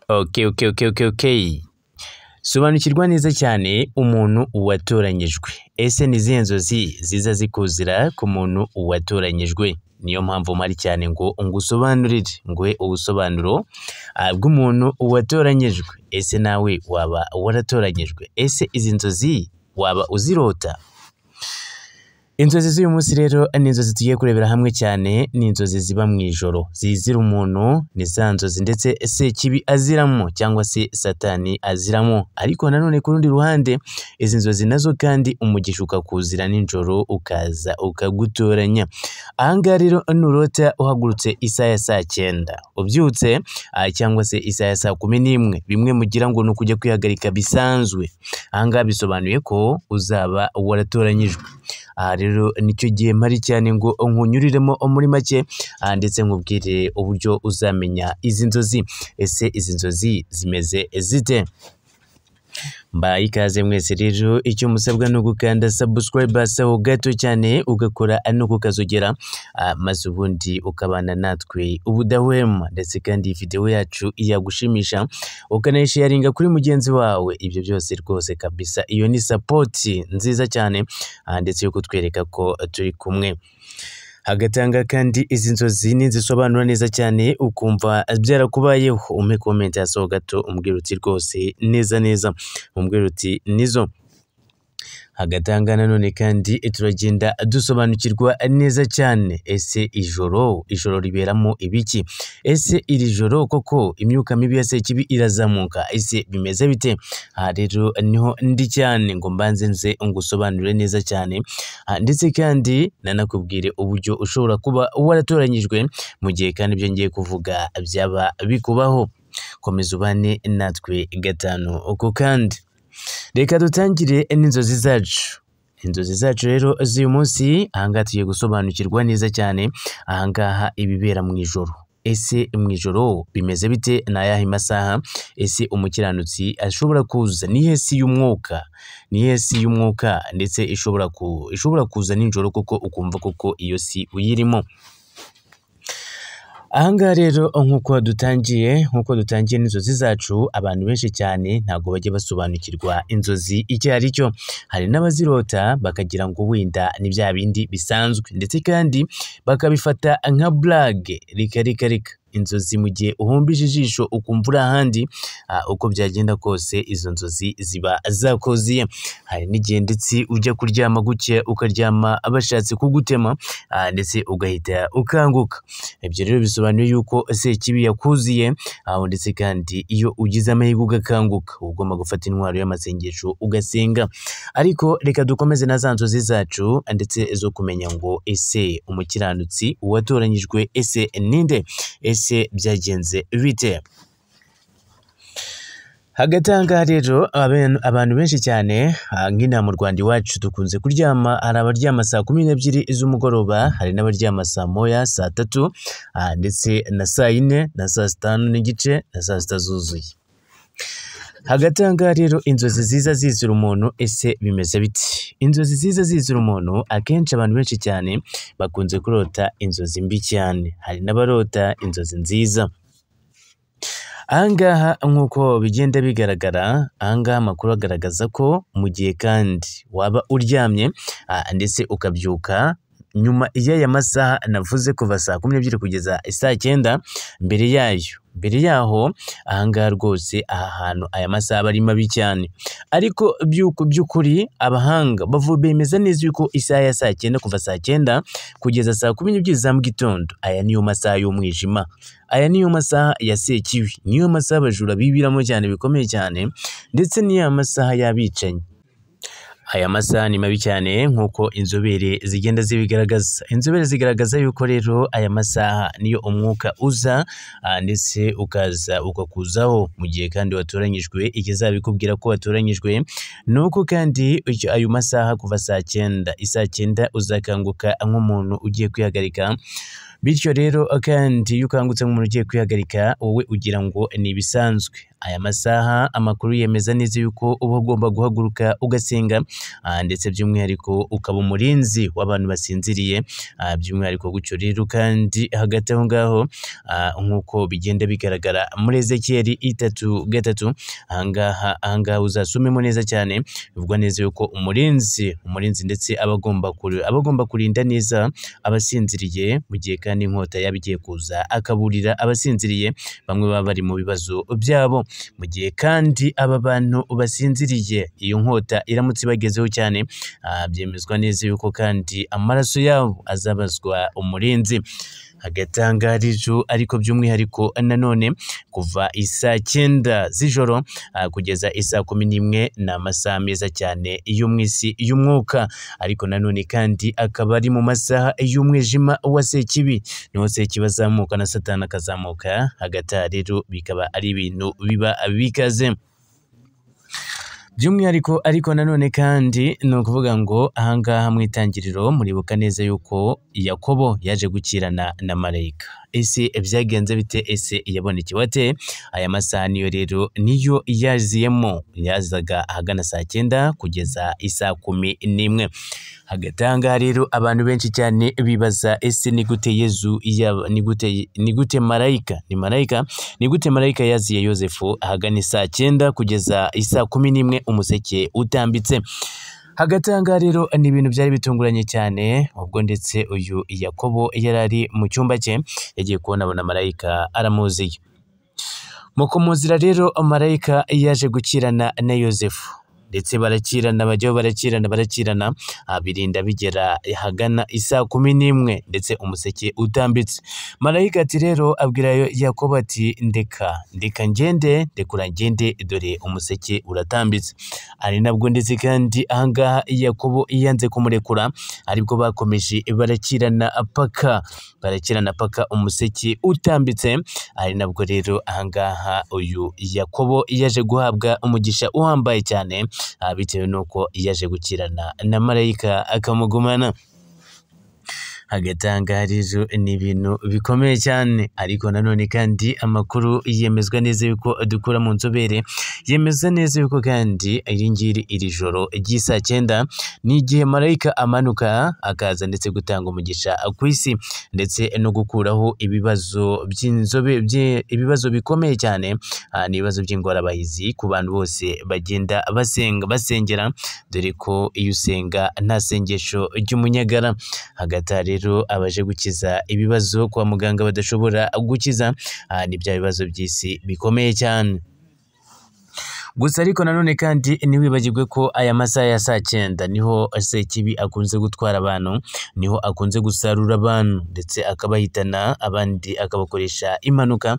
Okay. Sobanukirwa neza cyane umuntu watoranyijwe. Ese ni izihe nzozi ziza zikuzira ku muntu watoranyijwe? Niyo mpamvu mpari cyane ngo ngusobanurire, nguhe ubusobanuro bw'umuntu watoranyijwe. Ese nawe waba waratoranyijwe? Ese izi nzozi waba uzirota? Inzozi z'uyu munsi rero ni inzozi tugiye kurebera hamwe cyane, ni inzozi ziba mu ijoro, zizira umuntu, ni za nzozi ndetse Sekibi aziramo cyangwa se Satani aziramo. Ariko nanone ku rundi ruhande izi nzozi nazo kandi umugisha ukakuzira nijoro ukaza ukagutoranya. Ahangaha rero nurota uhagurutse isaha ya saa 9 ubyutse cyangwa se isaha ya saa 11, bimwe mugira ngo ni ukujya kwihagarika bisanzwe. Ahangaha bisobanuye ko uzaba waratoranyijwe. Rero nicyo gihe mpari cyane ngo nkunyuriremo muri make ndetse nkubwire uburyo uzamenya izi nzozi. Ese izi nzozi zimeze zite? Mbaye ikaze mwese rero, icyo musabwa no gukanda subscribe aho gato cyane ugakora no kukazogera maze ubundi ukabana natwe ubudahwema, ndetse kandi video yacu yagushimisha ukanayisharinga kuri mugenzi wawe. Ibyo byose rwose kabisa iyo ni support nziza cyane ndetse yo kutwereka ko turi kumwe. Hagatanga kandi izi nzozi nizisobanura neza cyane ukumva byarakubayeho, umpe comment yaso gato umbwira uti rwose neza umbwira uti nizo. Hagatanga nanone kandi turagenda dusobanukirwa neza cyane. Ese ijoro riberamo ibiki? Ese iri joro koko imyuka mibi ya Sekibi irazamuka? Ese bimeze bite? Rero niho ndi cyane ngo mbanze nze ngusobanurire neza cyane ndetse kandi nanakubwire uburyo ushobora kuba waratoranyijwe mu gihe kandi ibyo ngiye kuvuga byaba bikubaho. Komeza ubane natwe gatanu uko kandi. Reka dutangire n'inzozi zacu. Inzozi zacu rero z'uyu munsi, ahangaha tugiye gusobanukirwa neza cyane ahangaha ibibera mu ijoro. Ese mu ijoro bimeze bite? Ni ayahe masaha? Ese umukiranutsi ashobora kuza? Ni hesi y'umwuka ndetse ishobora kuza nijoro koko ukumva koko iyo si uyirimo. Ahangaha rero nk'uko dutangiye n'inzozi zacu, abantu benshi cyane ntabwo bajya basobanukirwa inzozi icyo ari cyo. Hari n'abazirota bakagira ngo wenda ni bya bindi bisanzwe, ndetse kandi bakabifata nka blague. Reka inzozi mu gihe uhumbije ijisho ukumva uri ahandi, uko byagenda kose izo nzozi ziba zakoziye. Hari n'igihe ndetse ujya kuryama gutya ukaryama bashatse kugutema ndetse ugahita ukanguka. Ibyo rero bisobanuye yuko Sekibi yakuziye, ndetse kandi iyo ugize amahirwe ugakanguka ugomba gufata intwaro y'amasengesho ugasenga. Ariko reka dukomeze na za nzozi zacu ndetse zo kumenya ngo ese umukiranutsi watoranyijwe ese ninde? Ese byagenze bite? Hagatanga rero abantu benshi cyane nk'ina mu Rwanda iwacu dukunze kuryama. Hari abaryama saa 12 z'umugoroba, hari n'abaryama saa 1, saa 3 ndetse na saa 4 na saa 5 n'igice na saa 6 zuzuye. Hagatanga rero inzozi ziza zizira umuntu. Ese bimeze biti? Inzozi ziza zizira umuntu akenshi abantu benshi cyane bakunze kurota inzozi mbi cyane, hari n'abarota inzozi nziza. Ahangaha nk'uko bigenda bigaragara, ahangaha amakuru agaragaza ko mu gihe kandi waba uryamye ndetse ukabyuka nyuma y'aya masaha navuze kuva saa 12 kugeza saa 9, mbere yaho ahangaha rwose aha hantu aya masaha bari mabi cyane. Ariko by'ukuri abahanga bemeza neza yuko isaha ya saa 9 kuva saa 9 kugeza saa 12 za mu gitondo, aya niyo masaha y'umwijima, aya niyo masaha ya Sekibi, niyo masaha abajura bibiramo cyane bikomeye cyane, ndetse niyo masaha y'abicanyi. Aya masaha ni mabi cyane nk'uko inzobere zigenda zibigaragaza. Inzobere zigaragaza yuko rero aya masaha niyo umwuka uza ndetse ukakuzaho mu gihe kandi watoranyijwe. Ikizabikubwira ko watoranyijwe nuko kandi ayo masaha kuva saa 9, isaa 9 uzakanguka nk'umuntu ugiye kwihagarika. Bityo rero kandi iyo ukangutse nk'umuntu ugiye kwihagarika wowe ugira ngo ni ibisanzwe, aya masaha amakuru yemeza neza yuko uba ugomba guhaguruka ugasenga ndetse by'umwihariko ukaba umurinzi w'abantu basinziriye by'umwihariko gutyo rero kandi hagati aho ngaho nk'uko bigenda bigaragara muri Ezekiyeli 3:3 ahangaha uzasomemo neza cyane bivugwa neza yuko umurinzi ndetse abagomba kurinda neza abasinziriye mu gihe kandi inkota yabigiye kuza akaburira abasinziriye bamwe baba bari mu bibazo byabo mu gihe kandi aba bantu basinziriye iyo nkota iramutse ibagezeho cyane byemezwa neza yuko kandi amaraso yabo azabazwa umurinzi agatangarije ariko by'umwihariko nanone kuva isaa 9 z'ijoro kugeza isaa 11 n'amasaha meza cyane yo mu isi y'umwuka ariko nanone kandi akaba ari mu masaha y'umwijima wa Sekibi niho Sekibi azamuka na Satani akazamuka hagati rero bikaba ari ibintu biba bikaze by'umwihariko ariko nanone kandi ni ukuvuga ngo ahangaha mu itangiriro muribuka neza yuko Yakobo yaje gukirana na marayika ese byagenze bite ese yabonekewe ate aya masaha niyo rero niyo yazaga ahagana saa 9 kugeza isaa 11 hagatanga rero abantu benshi cyane bibaza ese ni gute Yezu ni gute marayika yaziye Yosefu ahagana saa 9 kugeza isaa 11 umuseke utambitse hagatanga rero ni ibintu byari bitunguranye cyane ubwo ndetse uyu Yakobo yarari mu cyumba cye yagiye kubona marayika aramuziye mu kumuzira rero marayika yaje gukirana na Yosefu ndetse barakirana birinda bigera hagana isaa 11 ndetse umuseke utambitse marayika ati rero abwira Yakobo ati ndeka ngende dore umuseke uratambitse ari nabwo ndetse kandi ahangaha Yakobo yanze kumurekura aribwo bakomeje barakirana paka umuseke utambitse ari nabwo rero ahangaha uyu Yakobo yaje guhabwa umugisha uhambaye cyane bitewe nuko yaje gukirana na marayika akamugumana agatangarizo ni ibintu bikomeye cyane ariko nanone kandi amakuru yemezwa neza yuko dukura mu nzobere yemeza neza yuko kandi iri joro ry'isaa 9 ni igihe marayika amanuka akaza ndetse gutanga umugisha ku isi ndetse no gukuraho ibibazo ibibazo bikomeye cyane n'ibibazo by'ingorabahizi ku bantu bose bagenda basengera dore ko iyo usenga nta sengesho ry'umunyagara hagati rero abaje gukiza ibibazo kwa muganga badashobora gukiza ni bya bibazo by'isi bikomeye cyane gusa ariko nanone kandi ntiwibagirwe ko aya masaha ya saa 9 niho Sekibi akunze gutwara abantu niho akunze gusarura abantu ndetse akabahitana abandi akabakoresha impanuka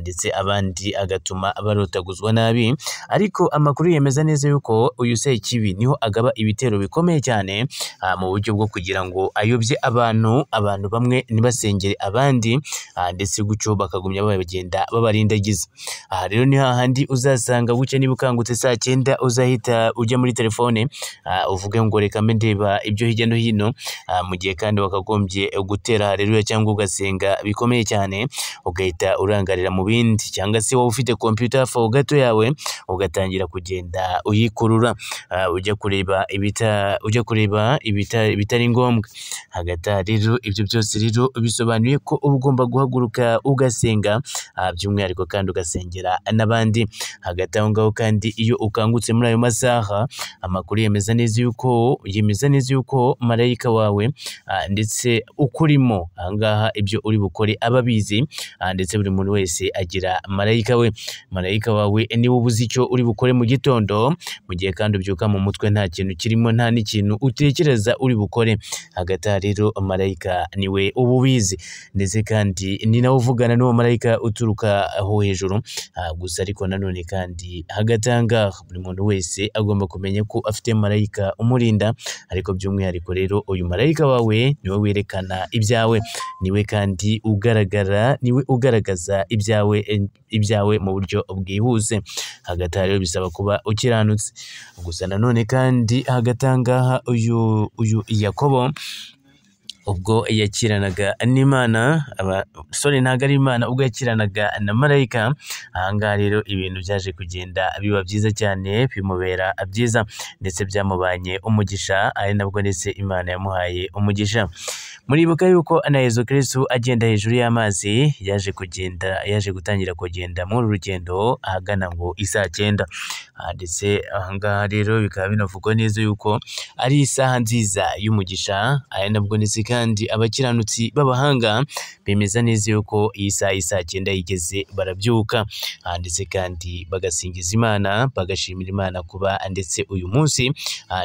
ndetse abandi agatuma barotaguzwa nabi ariko amakuru yemeza neza yuko uyu Sekibi niho agaba ibitero bikomeye cyane mu buryo bwo kugira ngo ayobye abantu bamwe nibasengere abandi ndetse gucyo bakagumya bagenda babarindagiza rero ni hahandi uzasanga buke ukangutse saa 9 uzahita ujya muri telefone uvuge ngo reka mbe ndeba ibyo hirya no hino mu gihe kandi wakagombye gutera haleluya cyangwa ugasenga bikomeye cyane ugahita urangarira mu bindi cyangwa se wowe ufite computer fo gato yawe ugatangira kugenda uyikurura ujya kureba ibitari ngombwa hagati rero ibyo byose rero bisobanuye ko ugomba guhaguruka ugasenga by'umwihariko kandi ugasengera n'abandi hagati aho ngaho kandi iyo ukangutse muri ayo masaha amakuru yemeza neza yuko marayika wawe ndetse ukurimo ahangaha ibyo uri bukore ababizi ndetse buri muntu wese agira marayika wawe niwe ubuze icyo uri bukore mu gitondo mu gihe kandi ubyuka mu mutwe nta kintu kirimo nta n'ikintu utekereza uri bukore hagati rero marayika niwe ububizi ndetse kandi ni nawe uvugana n'uwo marayika uturuka aho hejuru gusa ariko nanone kandi hagati ahangaha buri muntu wese agomba kumenya ko afite marayika umurinda ariko by'umwihariko rero uyu marayika wawe niwe werekana ibyawe niwe kandi niwe ugaragaza ibyawe mu buryo bwihuse hagati rero bisaba kuba ukiranutse gusa nanone kandi hagati ahangaha uyu Yakobo ubwo yakiranaga n'Imana, ntabwo ari Imana, ubwo yakiranaga na marayika. Ahangaha rero ibintu byaje kugenda biba byiza cyane, bimubera byiza ndetse byamubanye umugisha, ari nabwo ndetse Imana yamuhaye umugisha. Muribuka yuko na Yezu Kristo agenda hejuru y'amazi yaje gutangira kugenda muri rugendo ahagana ngo isaa 9, ndetse ahangaha rero bikaba binavugwa neza yuko ari isaha nziza y'umugisha, ari nabwo ndetse kandi abakiranutsi b'abahanga bemeza neza yuko iyi saha isaa 9 yigeze barabyuka, ndetse kandi bagasingiza Imana, bagashimira Imana kuba ndetse uyu munsi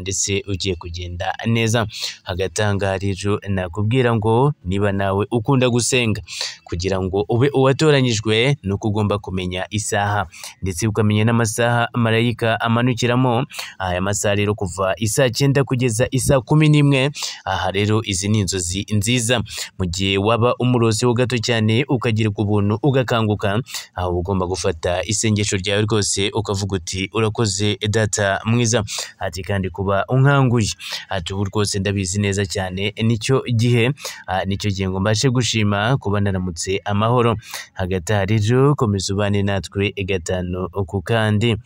ndetse ugiye kugenda neza. Hagati ahangaha rero nakubwira ngo niba nawe ukunda gusenga kugira ngo ube uwatoranyijwe, nuko ugomba kumenya isaha ndetse ukamenya n'amasaha marayika amanukiramo. Aya masaha rero kuva isaa 9 kugeza isaa 11, aha rero izi ni inzozi nziza. Mu gihe waba umurozi ho gato cyane ukagirwa ubuntu ugakanguka, aho ugomba gufata isengesho ryawe rwose ukavuga uti urakoze data mwiza, ati kandi kuba unkanguye, ati ubu rwose ndabizi neza cyane nicyo gihe ngo mbashe gushima kuba naramutse amahoro. Hagati aha rero komeza ubane natwe gatanu ku kandi.